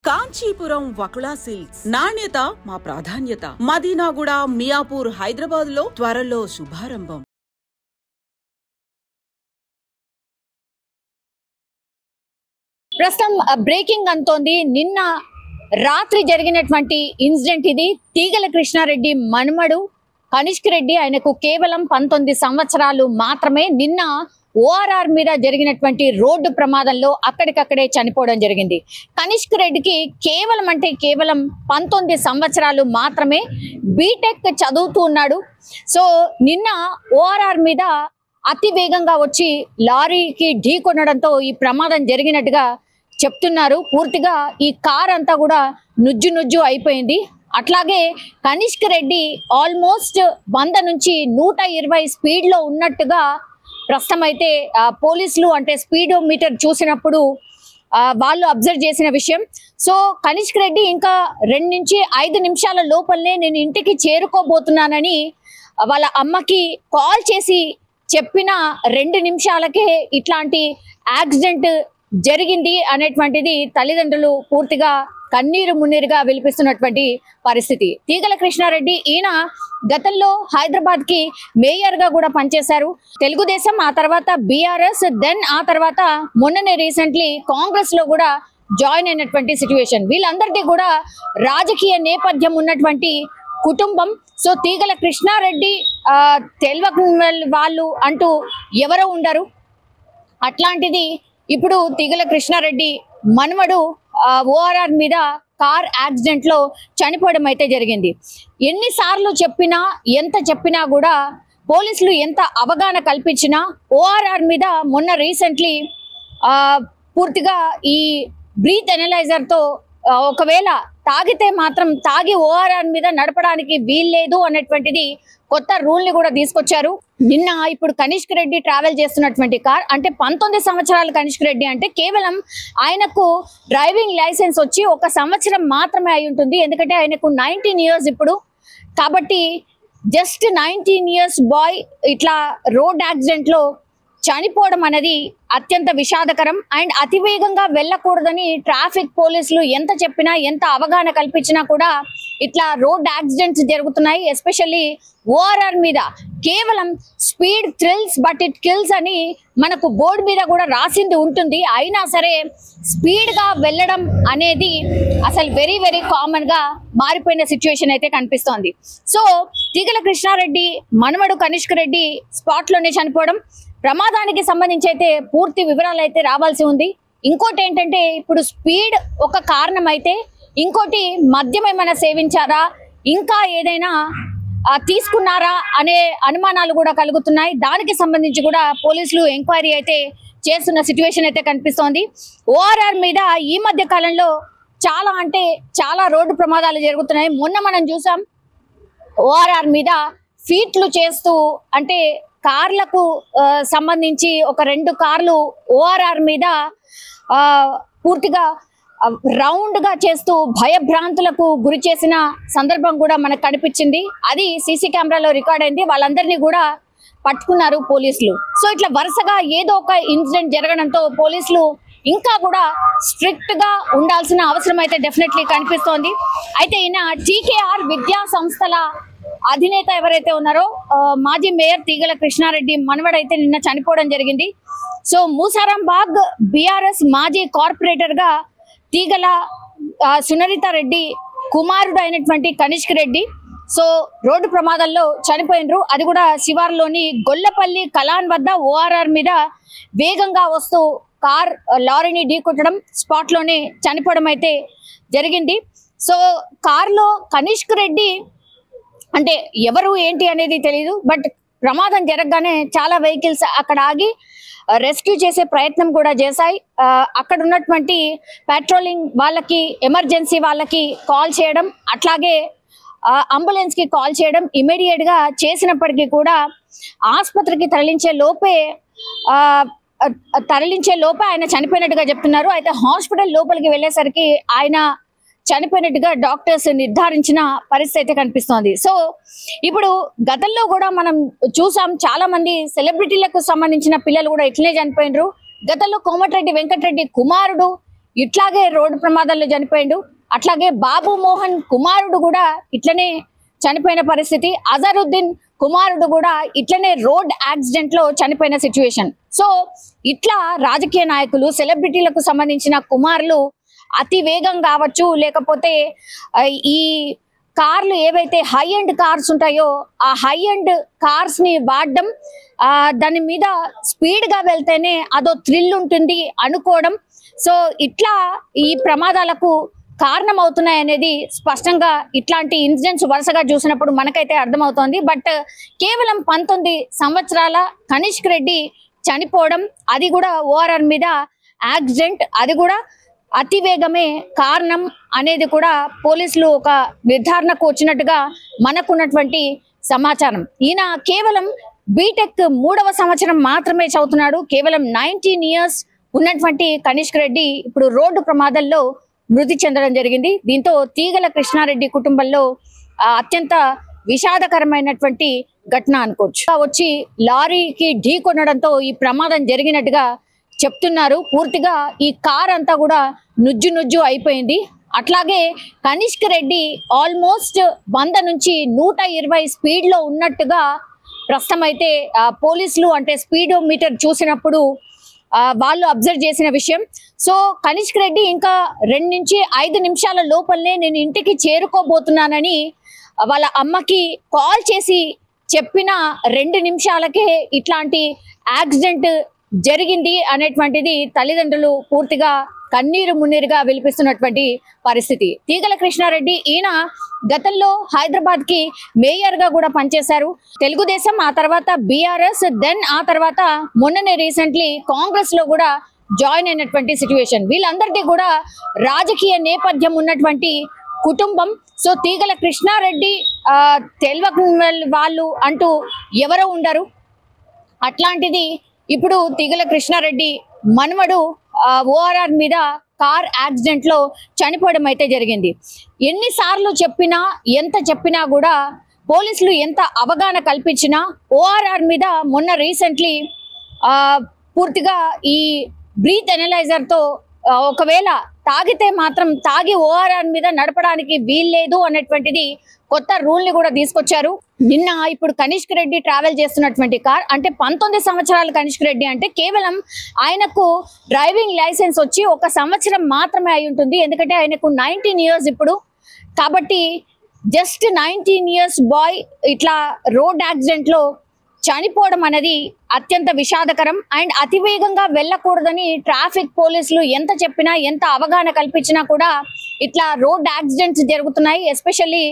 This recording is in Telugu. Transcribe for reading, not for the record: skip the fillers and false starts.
కాంచీపురం వకుళా సిల్క్స్ నాణ్యత మా ప్రాధాన్యత. మదీనాగూడ, మియాపూర్, హైదరాబాద్ లో త్వరలో శుభారంభం. ప్రస్తుతం బ్రేకింగ్ అంటోంది. నిన్న రాత్రి జరిగినటువంటి ఇన్సిడెంట్ ఇది. తీగల కృష్ణారెడ్డి మనుమడు కనిష్క్ రెడ్డి, ఆయనకు కేవలం 19 సంవత్సరాలు మాత్రమే. నిన్న ఓఆర్ఆర్ మీద జరిగినటువంటి రోడ్డు ప్రమాదంలో అక్కడికక్కడే చనిపోవడం జరిగింది. కనిష్క్ రెడ్డికి కేవలం 19 సంవత్సరాలు మాత్రమే. బీటెక్ చదువుతూ ఉన్నాడు. సో నిన్న ఓఆర్ఆర్ మీద అతి వేగంగా వచ్చి లారీకి ఢీ కొనడంతో ఈ ప్రమాదం జరిగినట్టుగా చెప్తున్నారు. పూర్తిగా ఈ కార్ అంతా కూడా నుజ్జు అయిపోయింది. అట్లాగే కనిష్క్ రెడ్డి ఆల్మోస్ట్ 100 నుంచి 120 స్పీడ్ లో ఉన్నట్టుగా ప్రస్తుతం అయితే పోలీసులు అంటే స్పీడోమీటర్ చూసినప్పుడు వాళ్ళు అబ్జర్వ్ చేసిన విషయం. సో కనిష్క్ రెడ్డి ఇంకా 2 నుంచి 5 నిమిషాల లోపలనే నేను ఇంటికి చేరుకోబోతున్నానని వాళ్ళ అమ్మకి కాల్ చేసి చెప్పిన 2 నిమిషాలకే ఇట్లాంటి యాక్సిడెంట్ జరిగింది అనేటువంటిది తల్లిదండ్రులు పూర్తిగా కన్నీరు మున్నీరుగా విలిపిస్తున్నటువంటి పరిస్థితి. తీగల కృష్ణారెడ్డి ఈయన గతంలో హైదరాబాద్ కి మేయర్ గా కూడా పనిచేశారు. తెలుగుదేశం, ఆ తర్వాత బీఆర్ఎస్, దెన్ ఆ తర్వాత మొన్ననే రీసెంట్లీ కాంగ్రెస్ లో కూడా జాయిన్ అయినటువంటి సిచ్యువేషన్. వీళ్ళందరికీ కూడా రాజకీయ నేపథ్యం ఉన్నటువంటి కుటుంబం. సో తీగల కృష్ణారెడ్డి తెలియని వాళ్ళు అంటూ ఎవరో ఉండరు. అట్లాంటిది ఇప్పుడు తీగల కృష్ణారెడ్డి మనవడు ఓఆర్ఆర్ మీద కార్ యాక్సిడెంట్ లో చనిపోవడం అయితే జరిగింది. ఎన్నిసార్లు చెప్పినా ఎంత చెప్పినా కూడా పోలీసులు ఎంత అవగాహన కల్పించినా ఓఆర్ఆర్ మీద మొన్న రీసెంట్లీ పూర్తిగా ఈ బ్రీత్ ఎనలైజర్ తో ఒకవేళ తాగితే మాత్రం తాగి ఓఆర్ఆర్ మీద నడపడానికి వీల్లేదు అనేటువంటిది కొత్త రూల్ ని కూడా తీసుకొచ్చారు. నిన్న ఇప్పుడు కనిష్క్ రెడ్డి ట్రావెల్ చేస్తున్నటువంటి కార్ అంటే 19 సంవత్సరాల కనిష్క్ రెడ్డి అంటే కేవలం ఆయనకు డ్రైవింగ్ లైసెన్స్ వచ్చి 1 సంవత్సరం మాత్రమే అయి ఉంటుంది. ఎందుకంటే ఆయనకు 19 ఇయర్స్ ఇప్పుడు. కాబట్టి జస్ట్ 19 ఇయర్స్ బాయ్ ఇట్లా రోడ్ యాక్సిడెంట్ లో చనిపోవడం అనేది అత్యంత విషాదకరం. అండ్ అతివేగంగా వెళ్ళకూడదని ట్రాఫిక్ పోలీసులు ఎంత చెప్పినా ఎంత అవగాహన కల్పించినా కూడా ఇట్లా రోడ్ యాక్సిడెంట్స్ జరుగుతున్నాయి. ఎస్పెషల్లీ ఓఆర్ఆర్ మీద కేవలం speed thrills but it kills అని మనకు బోర్డు మీద కూడా రాసింది ఉంటుంది. అయినా సరే స్పీడ్ గా వెళ్ళడం అనేది అసలు వెరీ కామన్ గా మారిపోయిన సిచ్యువేషన్ అయితే కనిపిస్తోంది. సో తీగల కృష్ణారెడ్డి మనవడు కనిష్క్ రెడ్డి స్పాట్ లోనే చనిపోవడం. ప్రమాదానికి సంబంధించి అయితే పూర్తి వివరాలు అయితే రావాల్సి ఉంది. ఇంకోటి ఏంటంటే ఇప్పుడు స్పీడ్ ఒక కారణం అయితే ఇంకోటి మద్యం ఏమైనా సేవించారా, ఇంకా ఏదైనా తీసుకున్నారా అనే అనుమానాలు కూడా కలుగుతున్నాయి. దానికి సంబంధించి కూడా పోలీసులు ఎంక్వైరీ అయితే చేస్తున్న సిచ్యువేషన్ అయితే కనిపిస్తోంది. ఓఆర్ఆర్ మీద ఈ మధ్య కాలంలో చాలా రోడ్డు ప్రమాదాలు జరుగుతున్నాయి. మొన్న మనం చూసాం ఓఆర్ఆర్ మీద ఫీట్లు చేస్తూ అంటే కార్లకు సంబంధించి ఒక 2 కార్లు ఓఆర్ఆర్ మీద పూర్తిగా రౌండ్ గా చేస్తూ భయభ్రాంతులకు గురి చేసిన సందర్భం కూడా మనకు కనిపించింది. అది సీసీ కెమెరాలో రికార్డ్ అయింది. వాళ్ళందరినీ కూడా పట్టుకున్నారు పోలీసులు. సో ఇట్లా వరుసగా ఏదో ఒక ఇన్సిడెంట్ జరగడంతో పోలీసులు ఇంకా కూడా స్ట్రిక్ట్ గా ఉండాల్సిన అవసరం అయితే డెఫినెట్లీ కనిపిస్తోంది. అయితే ఈయన టీకేఆర్ విద్యా సంస్థల అధినేత ఎవరైతే ఉన్నారో మాజీ మేయర్ తీగల కృష్ణారెడ్డి మనవడైతే నిన్న చనిపోవడం జరిగింది. సో మూసారాంబాగ్ బీఆర్ఎస్ మాజీ కార్పొరేటర్ గా తీగల సునరిత రెడ్డి కుమారుడు అయినటువంటి కనిష్క్ రెడ్డి సో రోడ్డు ప్రమాదంలో చనిపోయినరు. అది కూడా శివార్లోని గొల్లపల్లి కలాన్ వద్ద ఓఆర్ఆర్ మీద వేగంగా వస్తూ కార్ లారీని ఢీకొట్టడం, స్పాట్ లోనే చనిపోవడం అయితే జరిగింది. సో కార్లో కనిష్క్ రెడ్డి అంటే ఎవరు ఏంటి అనేది తెలియదు. బట్ ప్రమాదం జరగగానే చాలా వెహికల్స్ అక్కడ ఆగి రెస్క్యూ చేసే ప్రయత్నం కూడా చేశాయి. అక్కడ ఉన్నటువంటి పెట్రోలింగ్ వాళ్ళకి, ఎమర్జెన్సీ వాళ్ళకి కాల్ చేయడం, అట్లాగే అంబులెన్స్ కి కాల్ చేయడం ఇమీడియట్ గా చేసినప్పటికీ కూడా ఆసుపత్రికి తరలించే లోపే ఆయన చనిపోయినట్టుగా చెప్తున్నారు. అయితే హాస్పిటల్ లోపలికి వెళ్ళేసరికి ఆయన చనిపోయినట్టుగా డాక్టర్స్ నిర్ధారించిన పరిస్థితి అయితే కనిపిస్తోంది. సో ఇప్పుడు గతంలో కూడా మనం చూసాం, చాలా మంది సెలబ్రిటీలకు సంబంధించిన పిల్లలు కూడా ఇట్లనే చనిపోయినరు. గతంలో కోమటిరెడ్డి వెంకటరెడ్డి కుమారుడు ఇట్లాగే రోడ్డు ప్రమాదాల్లో చనిపోయిండు. అట్లాగే బాబు మోహన్ కుమారుడు కూడా ఇట్లనే చనిపోయిన పరిస్థితి. అజరుద్దీన్ కుమారుడు కూడా ఇట్లనే రోడ్ యాక్సిడెంట్ లో చనిపోయిన సిచ్యువేషన్. సో ఇట్లా రాజకీయ నాయకులు, సెలబ్రిటీలకు సంబంధించిన కుమారులు అతి వేగం కావచ్చు, లేకపోతే ఈ కార్లు ఏవైతే హై ఎండ్ కార్స్ ఉంటాయో ఆ హై ఎండ్ కార్స్ ని వాడడం, దాని మీద స్పీడ్ గా వెళ్తేనే అదో థ్రిల్ ఉంటుంది అనుకోవడం. సో ఇట్లా ఈ ప్రమాదాలకు కారణం అవుతున్నాయి అనేది స్పష్టంగా ఇట్లాంటి ఇన్సిడెంట్స్ వరుసగా చూసినప్పుడు మనకైతే అర్థమవుతోంది. బట్ కేవలం 19 సంవత్సరాల కనిష్క్ రెడ్డి చనిపోవడం, అది కూడా ఓఆర్ఆర్ మీద యాక్సిడెంట్, అది కూడా అతివేగమే కారణం అనేది కూడా పోలీసులు ఒక నిర్ధారణకు వచ్చినట్టుగా మనకున్నటువంటి సమాచారం. ఈయన కేవలం బీటెక్ 3వ సంవత్సరం మాత్రమే చదువుతున్నాడు. కేవలం 19 years ఉన్నటువంటి కనిష్క్ రెడ్డి ఇప్పుడు రోడ్డు ప్రమాదంలో మృతి చెందడం జరిగింది. దీంతో తీగల కృష్ణారెడ్డి కుటుంబంలో అత్యంత విషాదకరమైనటువంటి ఘటన అనుకోవచ్చు. వచ్చి లారీకి ఢీ కొనడంతో ఈ ప్రమాదం జరిగినట్టుగా చెప్తున్నారు. పూర్తిగా ఈ కార్ అంతా కూడా నుజ్జు అయిపోయింది. అట్లాగే కనిష్క్ రెడ్డి ఆల్మోస్ట్ 100 నుంచి 120 స్పీడ్ లో ఉన్నట్టుగా ప్రస్తుతం అయితే పోలీసులు అంటే స్పీడోమీటర్ చూసినప్పుడు వాళ్ళు అబ్జర్వ్ చేసిన విషయం. సో కనిష్క్ రెడ్డి ఇంకా 2 నుంచి 5 నిమిషాల లోపలనే నేను ఇంటికి చేరుకోబోతున్నానని వాళ్ళ అమ్మకి కాల్ చేసి చెప్పిన 2 నిమిషాలకే ఇట్లాంటి యాక్సిడెంట్ జరిగింది అనేటువంటిది తల్లిదండ్రులు పూర్తిగా కన్నీరు మున్నీరుగా విలిపిస్తున్నటువంటి పరిస్థితి. తీగల కృష్ణారెడ్డి ఈయన గతంలో హైదరాబాద్ కి మేయర్ గా కూడా పనిచేశారు. తెలుగుదేశం, ఆ తర్వాత బీఆర్ఎస్, దెన్ ఆ తర్వాత మొన్ననే రీసెంట్లీ కాంగ్రెస్ లో కూడా జాయిన్ అయినటువంటి సిచ్యువేషన్. వీళ్ళందరికీ కూడా రాజకీయ నేపథ్యం ఉన్నటువంటి కుటుంబం. సో తీగల కృష్ణారెడ్డి తెలియని వాళ్ళు అంటూ ఎవరో ఉండరు. అట్లాంటిది ఇప్పుడు తీగల కృష్ణారెడ్డి మనవడు ఓఆర్ఆర్ మీద కార్ యాక్సిడెంట్ లో చనిపోవడం అయితే జరిగింది. ఎన్నిసార్లు చెప్పినా, ఎంత చెప్పినా కూడా పోలీసులు ఎంత అవగాహన కల్పించినా ఓఆర్ఆర్ మీద మొన్న రీసెంట్లీ పూర్తిగా ఈ బ్రీత్ ఎనలైజర్ తో ఒకవేళ తాగితే మాత్రం తాగి ఓఆర్ఆర్ మీద నడపడానికి వీల్లేదు అనేటువంటిది కొత్త రూల్ ని కూడా తీసుకొచ్చారు. నిన్న ఇప్పుడు కనిష్క్ రెడ్డి ట్రావెల్ చేస్తున్నటువంటి కార్ అంటే 19 సంవత్సరాల కనిష్క్ రెడ్డి అంటే కేవలం ఆయనకు డ్రైవింగ్ లైసెన్స్ వచ్చి 1 సంవత్సరం మాత్రమే అయి ఉంటుంది. ఎందుకంటే ఆయనకు 19 years ఇప్పుడు. కాబట్టి జస్ట్ 19 years బాయ్ ఇట్లా రోడ్ యాక్సిడెంట్ లో చనిపోవడం అనేది అత్యంత విషాదకరం. అండ్ అతివేగంగా వెళ్ళకూడదని ట్రాఫిక్ పోలీసులు ఎంత చెప్పినా, ఎంత అవగాహన కల్పించినా కూడా ఇట్లా రోడ్ యాక్సిడెంట్స్ జరుగుతున్నాయి. ఎస్పెషల్లీ